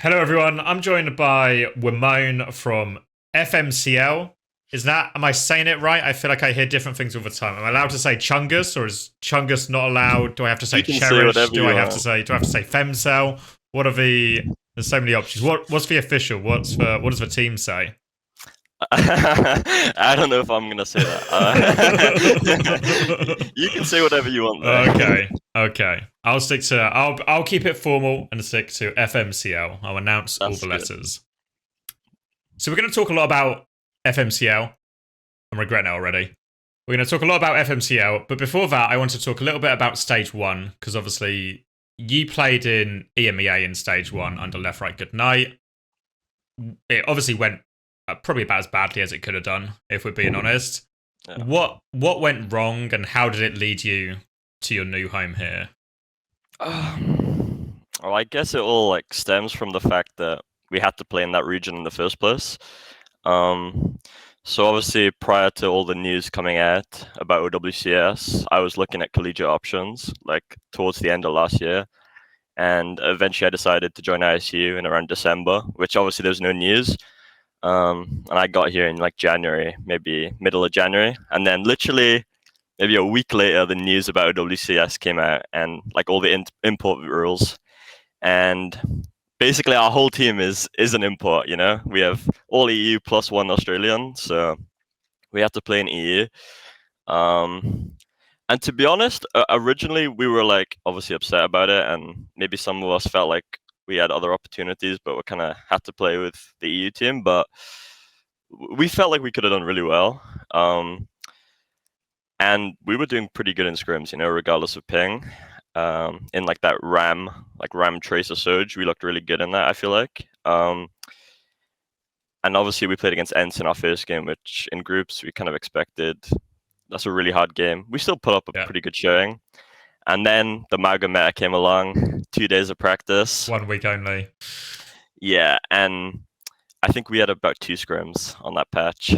Hello, everyone. I'm joined by WMaimone from FMCL. Am I saying it right? I feel like I hear different things all the time. Am I allowed to say Chungus or is Chungus not allowed? Do I have to say You can say Cherish? whatever you want. Do I have to say FemCell? There's so many options. What's the official? What does the team say? I don't know if I'm gonna say that. You can say whatever you want there. Okay. I'll keep it formal and stick to FMCL. I'll announce all the That's good. letters. So we're going to talk a lot about FMCL. I'm regretting it already. We're going to talk a lot about FMCL, but before that, I want to talk a little bit about Stage 1, because obviously you played in EMEA in Stage 1 under Left Right Good Night. It obviously went probably about as badly as it could have done, if we're being honest. Yeah. What went wrong, and how did it lead you to your new home here? Well, I guess it all stems from the fact that we had to play in that region in the first place. So obviously, prior to all the news coming out about OWCS, I was looking at collegiate options towards the end of last year, and eventually I decided to join ISU in around December, which obviously there's no news. And I got here in January, maybe middle of January, and then literally maybe a week later, the news about WCS came out and all the import rules, and basically our whole team is an import. We have all EU plus one Australian, so we have to play in EU. And to be honest, originally we were obviously upset about it, and maybe some of us felt like we had other opportunities, but we kind of had to play with the EU team. But we felt like we could have done really well. And we were doing pretty good in scrims, regardless of ping. In that Ram Tracer Surge, we looked really good in that, I feel like. And obviously we played against Ents in our first game, which in groups we kind of expected. That's a really hard game. We still put up a pretty good showing. And then the Maga meta came along, 2 days of practice. 1 week only. Yeah, and I think we had about 2 scrims on that patch.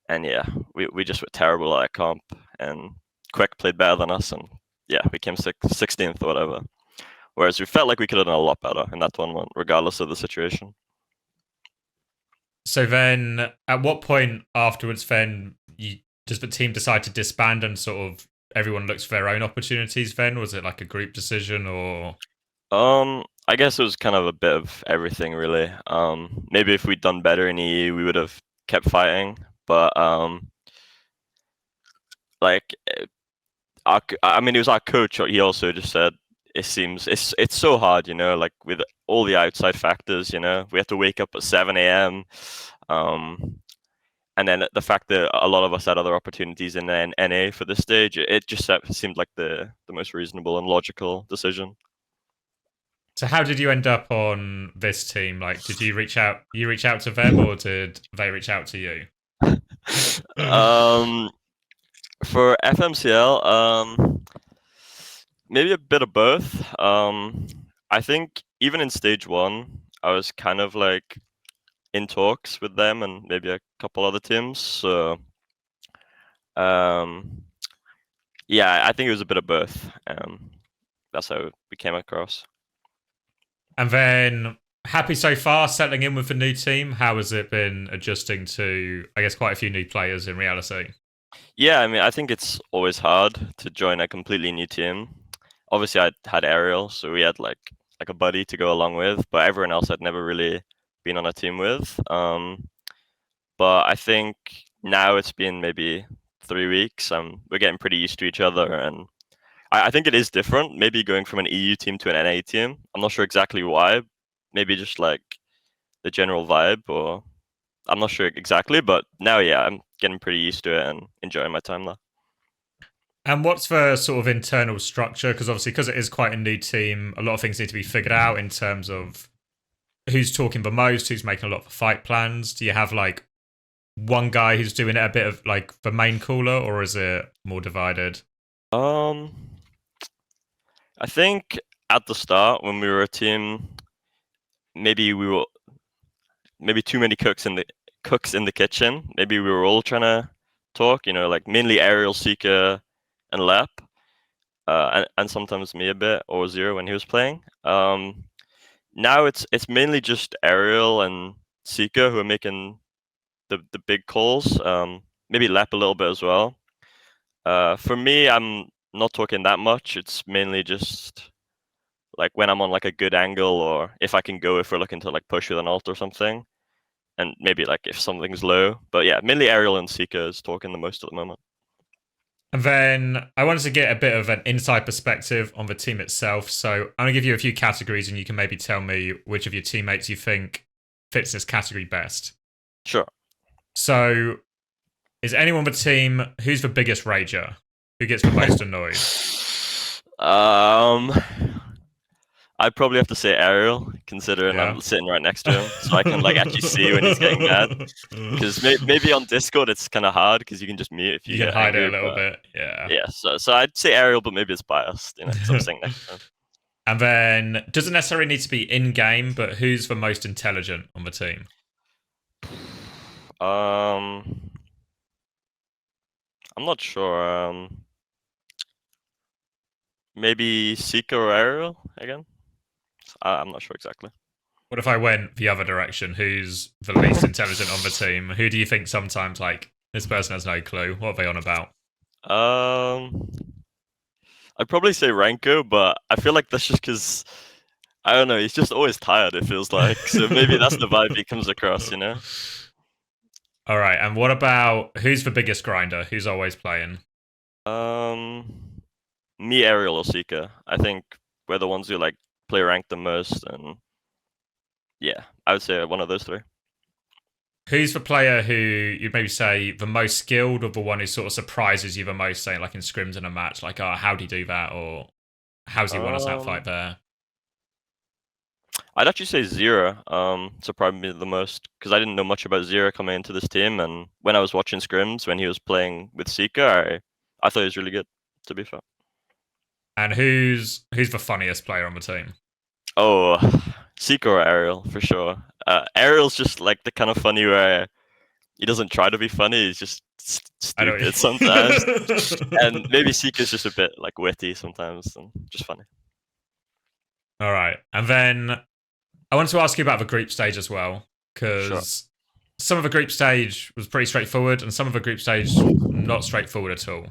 And yeah, we just were terrible at comp, and Quick played better than us, and yeah, we came 16th or whatever. Whereas we felt like we could have done a lot better in that tournament, regardless of the situation. So then, at what point afterwards, does the team decide to disband and sort of everyone looks for their own opportunities? Then was it like a group decision or? I guess it was kind of a bit of everything, really. Maybe if we'd done better in EU, we would have kept fighting. But it was our coach. He also just said it's so hard, with all the outside factors. We have to wake up at 7 a.m. And then the fact that a lot of us had other opportunities in NA for this stage, it just seemed like the most reasonable and logical decision. So how did you end up on this team? Like, did you reach out? You reach out to them, or did they reach out to you? For FMCL, maybe a bit of both. I think even in stage 1, I was kind of in talks with them and maybe a couple other teams. So, yeah, I think it was a bit of both. That's how we came across. And then, happy so far settling in with the new team? How has it been adjusting to, I guess, quite a few new players in reality? Yeah, I think it's always hard to join a completely new team. Obviously, I had Ariel, so we had like a buddy to go along with, but everyone else I'd never really been on a team with. But I think now it's been maybe 3 weeks. We're getting pretty used to each other, and I think it is different. Maybe going from an EU team to an NA team. I'm not sure exactly why. Maybe just the general vibe, or I'm not sure exactly. But now, yeah, I'm getting pretty used to it and enjoying my time there. And what's the sort of internal structure? Because obviously, because it is quite a new team, a lot of things need to be figured out in terms of who's talking the most, who's making a lot of fight plans. Do you have one guy who's doing it a bit of the main cooler, or is it more divided? I think at the start when we were a team, maybe too many cooks in the kitchen. Maybe we were all trying to talk, mainly Ariel, Seeker, and Lep, and sometimes me a bit, or Zero when he was playing. Now it's mainly just Ariel and Sika who are making the big calls. Maybe Lep a little bit as well. For me, I'm not talking that much. It's mainly just like when I'm on like a good angle, or if I can go if we're looking to like push with an ult or something, and maybe like if something's low. But yeah, mainly Ariel and Sika is talking the most at the moment. And then I wanted to get a bit of an inside perspective on the team itself. So I'm going to give you a few categories and you can maybe tell me which of your teammates you think fits this category best. Sure. So is anyone on the team who's the biggest rager? Who gets the most annoyed? Um, I'd probably have to say Ariel, considering Yeah. I'm sitting right next to him, so I can like actually see when he's getting mad. Because maybe on Discord it's kind of hard because you can just mute if you You can get hide it angry. a little But bit. Yeah. yeah, so I'd say Ariel, but maybe it's biased, because I'm sitting next to him. And then doesn't necessarily need to be in game, but who's the most intelligent on the team? I'm not sure. Maybe Sika or Ariel again. I'm not sure exactly. What if I went the other direction? Who's the least intelligent on the team? Who do you think sometimes like this person has no clue? What are they on about? Um, I'd probably say Ranko, but I feel like that's just because I don't know. He's just always tired. It feels like so maybe that's the vibe he comes across. All right, and what about who's the biggest grinder? Who's always playing? Um, Me, Ariel, or Sika. I think we're the ones who like play rank the most, and yeah, I would say one of those three. Who's the player who you'd maybe say the most skilled, or the one who sort of surprises you the most, saying like in scrims in a match, like, oh, how'd he do that, or how's he won us that fight Um, there? I'd actually say Zero. Surprised me the most because I didn't know much about Zero coming into this team, and when I was watching scrims when he was playing with Sika, I thought he was really good. To be fair. And who's the funniest player on the team? Oh, Sika or Ariel for sure. Ariel's just like the kind of funny where he doesn't try to be funny. He's just I don't. stupid sometimes, and maybe Sika's just a bit like witty sometimes and just funny. All right, and then I wanted to ask you about the group stage as well, Sure. because some of the group stage was pretty straightforward, and some of the group stage not straightforward at all.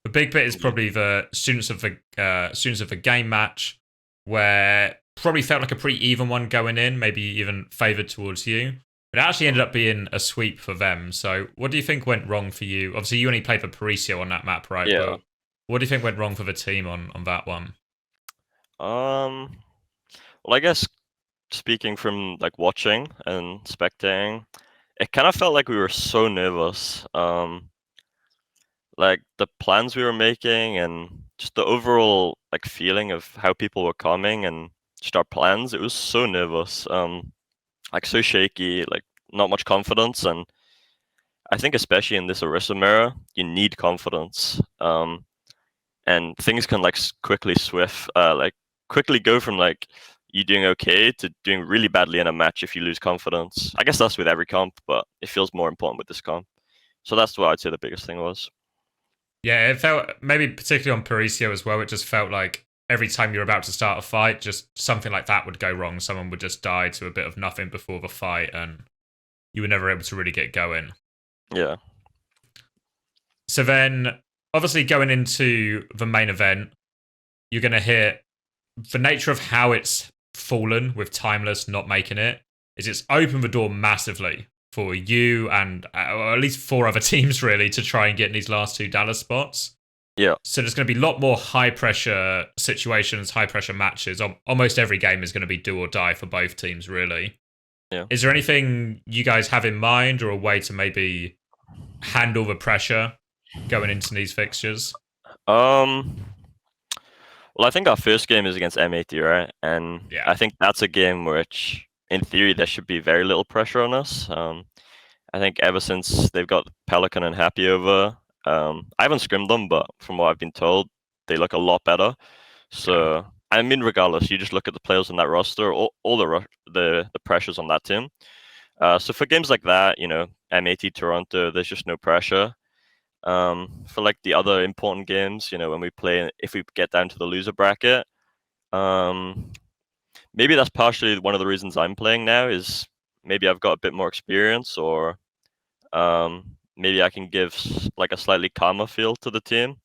The big bit is probably the students of the game match, where probably felt like a pretty even one going in, maybe even favoured towards you. But it actually ended up being a sweep for them. So, what do you think went wrong for you? Obviously, you only played for Parisio on that map, right? Yeah. But what do you think went wrong for the team on that one? Um. Well, I guess speaking from like watching and spectating, it kind of felt like we were so nervous. Like the plans we were making and just the overall like feeling of how people were coming and just our plans, it was so nervous. Like so shaky, like not much confidence, and I think especially in this Orisa mirror, you need confidence. And things can like quickly go from like you doing okay to doing really badly in a match if you lose confidence. I guess that's with every comp, but it feels more important with this comp. So that's what I'd say the biggest thing was. Yeah, it felt maybe particularly on Parisio as well. It just felt like every time you're about to start a fight, just something like that would go wrong. Someone would just die to a bit of nothing before the fight, and you were never able to really get going. Yeah. So then, obviously, going into the main event, you're going to hit the nature of how it's fallen with Timeless not making it. Is it's opened the door massively for you and or at least four other teams really to try and get in these last two Dallas spots. Yeah. So there's going to be a lot more high pressure situations, high pressure matches. Almost every game is going to be do or die for both teams, really. Yeah. Is there anything you guys have in mind or a way to maybe handle the pressure going into these fixtures? Um well, I think our first game is against M80, right? And Yeah. I think that's a game which in theory there should be very little pressure on us. I think ever since they've got Pelican and Happy over, I haven't scrimmed them, but from what I've been told, they look a lot better. So I mean, regardless, you just look at the players on that roster, all the pressures on that team. So for games like that, M80 Toronto, there's just no pressure. For like the other important games, when we play, if we get down to the loser bracket, um, maybe that's partially one of the reasons I'm playing now. Is maybe I've got a bit more experience, or maybe I can give like a slightly calmer feel to the team.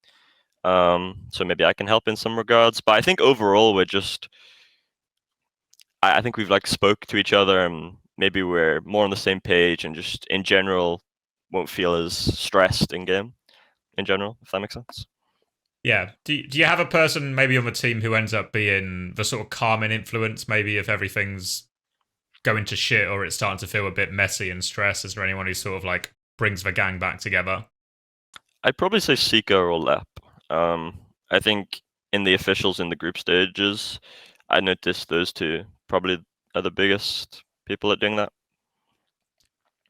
So maybe I can help in some regards. But I think overall we're just I think we've like spoke to each other and maybe we're more on the same page and just in general won't feel as stressed in game in general, if that makes sense. Yeah. Do you have a person maybe on the team who ends up being the sort of calming influence, maybe if everything's going to shit or it's starting to feel a bit messy and stressed? Is there anyone who sort of like brings the gang back together? I'd probably say Sika or Lep. I think in the officials in the group stages, I noticed those two probably are the biggest people at doing that.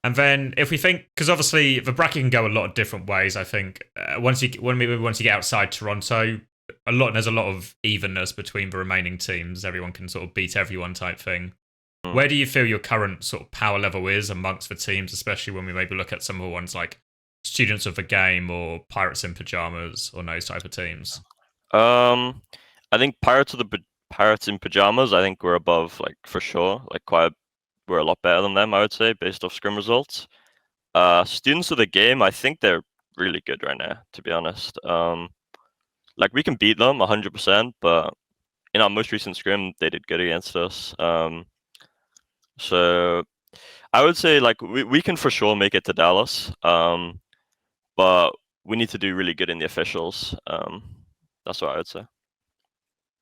And then if we think, because obviously the bracket can go a lot of different ways. I think once you get outside Toronto, there's a lot of evenness between the remaining teams. Everyone can sort of beat everyone type thing. Mm. Where do you feel your current sort of power level is amongst the teams, especially when we maybe look at some of the ones like Students of the Game or Pirates in Pajamas or those type of teams? Um, I think Pirates in Pajamas. I think we're above, like for sure. Like we're a lot better than them. I would say based off scrim results. Students of the Game. I think they're really good right now. To be honest. Like we can beat them 100%, but in our most recent scrim, they did good against us. So I would say like we can for sure make it to Dallas. But we need to do really good in the officials. That's what I would say.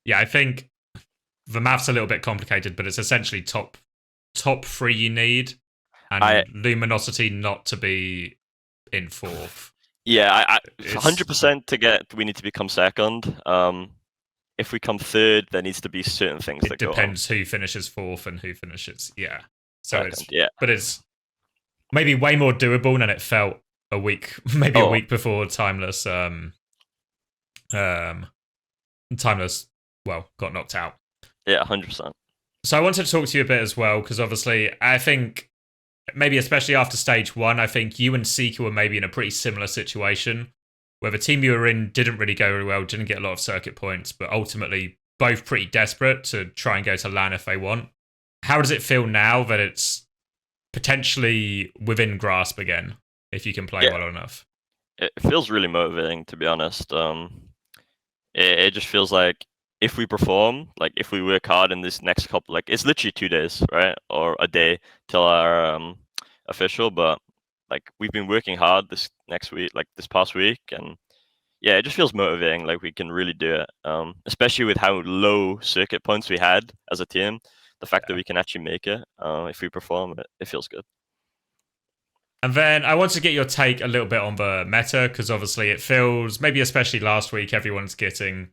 Yeah, I think the math's a little bit complicated, but it's essentially top three you need, I and Luminosity not to be in fourth. Yeah, It's 100% to get. We need to become second. If we come third, there needs to be certain things it that go on. depends who finishes fourth and who finishes. Yeah, so Second, yeah. it's maybe way more doable than it felt a week, maybe a Oh, week before Timeless. Timeless, well, got knocked out. yeah, 100%. So I wanted to talk to you a bit as well because obviously I think maybe especially after stage one, I think you and Seeker were maybe in a pretty similar situation where the team you were in didn't really go very well, didn't get a lot of circuit points, but ultimately both pretty desperate to try and go to LAN if they want. How does it feel now that it's potentially within grasp again, if you can play Yeah, well enough? it feels really motivating to be honest. It just feels like if we perform, like if we work hard in this next couple, like it's literally 2 days, right, or a day till our official, but like we've been working hard this next week, like this past week, and yeah, it just feels motivating. Like we can really do it, especially with how low circuit points we had as a team. The fact that Yeah. we can actually make it if we perform, it feels good. And then I want to get your take a little bit on the meta because obviously it feels, maybe especially last week, everyone's getting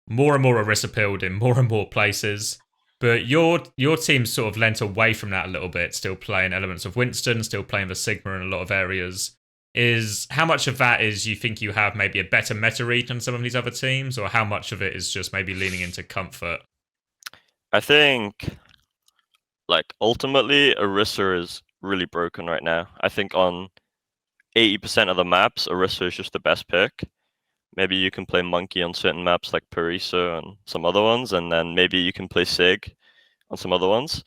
more and more Orisa pilled in more and more places. But your team sort of lent away from that a little bit, still playing elements of Winston, still playing the Sigma in a lot of areas. Is how much of that is you think you have maybe a better meta read than some of these other teams, or how much of it is just maybe leaning into comfort? I think like ultimately Orisa is really broken right now. I think on 80% of the maps, Orisa is just the best pick. Maybe you can play Monkey on certain maps like Parisa and some other ones, and then maybe you can play Sig on some other ones.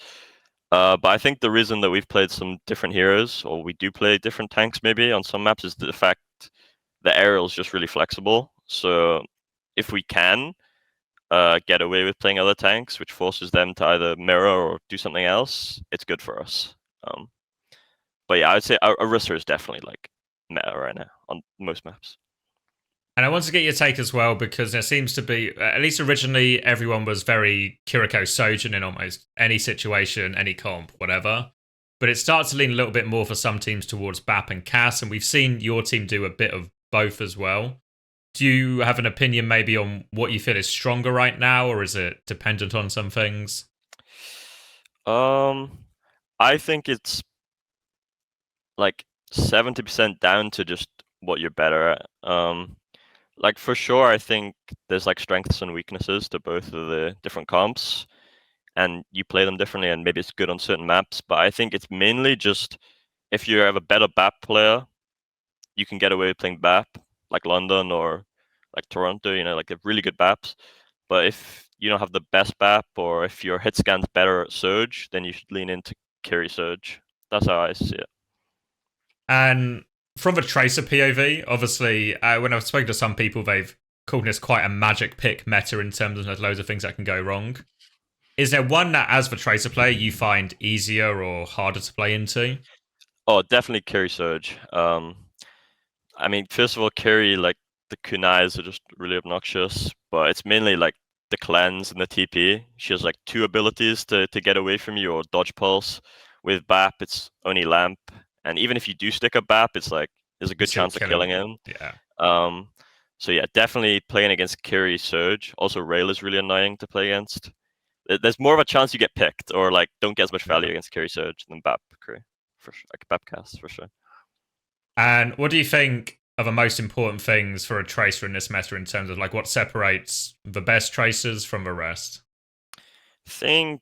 But I think the reason that we've played some different heroes, or we do play different tanks maybe on some maps, is the fact the aerial is just really flexible. So if we can get away with playing other tanks, which forces them to either mirror or do something else, it's good for us. Um, but yeah, I would say Orisa is definitely like meta right now on most maps. And I want to get your take as well because there seems to be, at least originally, everyone was very Kiriko Sojin in almost any situation, any comp, whatever. But it starts to lean a little bit more for some teams towards BAP and CAS, and we've seen your team do a bit of both as well. Do you have an opinion maybe on what you feel is stronger right now, or is it dependent on some things? Um, I think it's like 70% down to just what you're better at. Like for sure, I think there's like strengths and weaknesses to both of the different comps, and you play them differently, and maybe it's good on certain maps. But I think it's mainly just if you have a better BAP player, you can get away with playing BAP, like London or like Toronto. You know, like they have really good BAPs. But if you don't have the best BAP, or if your hit scan's better at Surge, then you should lean into Kiri Surge. That's how I see it. And from the Tracer POV, obviously, when I've spoken to some people, they've called this quite a magic pick meta in terms of there's loads of things that can go wrong. Is there one that, as the Tracer player, you find easier or harder to play into? Oh, definitely Kiri Surge. I mean, first of all, Kiri, like, the kunais are just really obnoxious, but it's mainly like the cleanse and the TP. She has like two abilities to get away from you, or dodge pulse. With BAP, it's only lamp, and even if you do stick a BAP, it's like there's a good chance of killing him. Yeah. So yeah, definitely playing against Kiri Surge. Also, Rail is really annoying to play against. There's more of a chance you get picked, or like don't get as much value against Kiri Surge than BAP Kiri, for sure. Like BAP cast for sure. And what do you think are the most important things for a tracer in this meta in terms of like what separates the best tracers from the rest? I think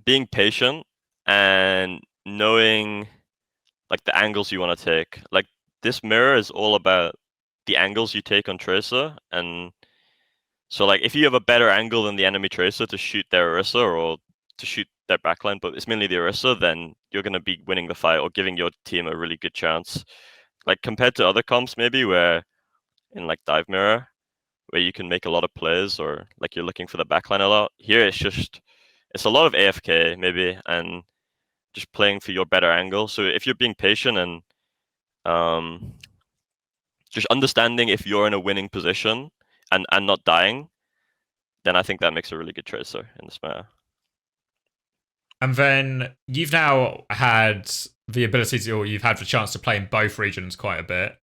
being patient and knowing like the angles you want to take. Like, this mirror is all about the angles you take on tracer, and so like if you have a better angle than the enemy tracer to shoot their Orisa, or to shoot their backline, but it's mainly the Orisa, then you're gonna be winning the fight or giving your team a really good chance. Like, compared to other comps maybe, where in like dive mirror, where you can make a lot of plays, or like you're looking for the backline a lot. Here it's a lot of AFK maybe, and just playing for your better angle. So if you're being patient and just understanding if you're in a winning position and not dying, then I think that makes a really good tracer in this meta. And then you've now had the ability to, or you've had the chance to play in both regions quite a bit.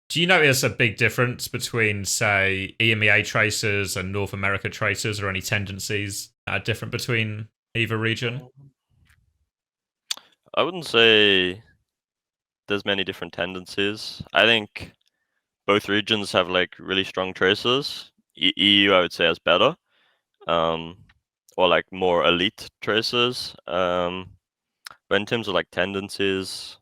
Do you notice a big difference between, say, EMEA tracers and North America tracers, or any tendencies that are different between either region? I wouldn't say there's many different tendencies. I think both regions have like really strong tracers. EU, I would say, has better, or like more elite tracers. But in terms of like tendencies,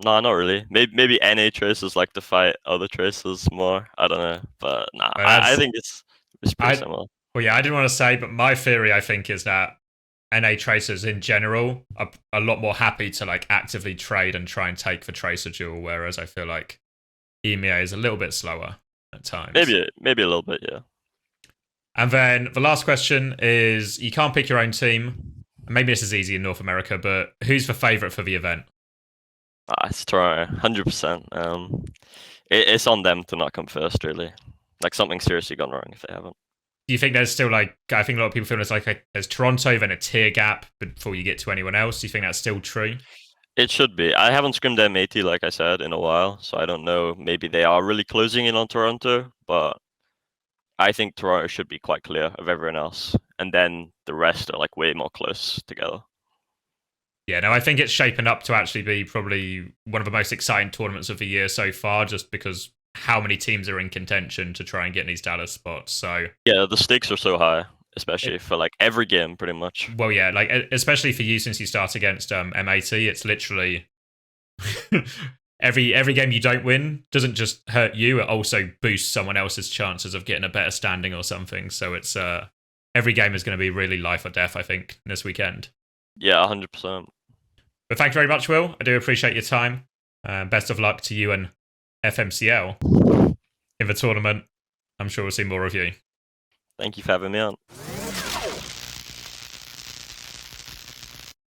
no, not really. Maybe NA tracers like to fight other tracers more. I don't know, but nah, I think it's pretty similar. Well, yeah, I didn't want to say, but my theory, I think, is that NA tracers in general are a lot more happy to like actively trade and try and take the tracer duel, whereas I feel like EMEA is a little bit slower at times. Maybe a little bit, yeah. And then the last question is, you can't pick your own team. Maybe this is easy in North America, but who's the favourite for the event? It's Toronto, 100%. It's on them to not come first, really. Like, something's seriously gone wrong if they haven't. Do you think there's still like, I think a lot of people feel there's Toronto, then a tier gap before you get to anyone else. Do you think that's still true? It should be. I haven't scrimmed M80, like I said, in a while, so I don't know. Maybe they are really closing in on Toronto, but I think Toronto should be quite clear of everyone else, and then the rest are like way more close together. Yeah, no, I think it's shaping up to actually be probably one of the most exciting tournaments of the year so far, just because how many teams are in contention to try and get in these Dallas spots. So yeah, the stakes are so high, especially for like every game, pretty much. Well, yeah, like especially for you, since you start against M80, it's literally every game you don't win doesn't just hurt you; it also boosts someone else's chances of getting a better standing or something. So it's every game is going to be really life or death, I think, this weekend. Yeah, 100%. But thank you very much, Will. I do appreciate your time. Best of luck to you and FMCL in the tournament. I'm sure we'll see more of you. Thank you for having me on.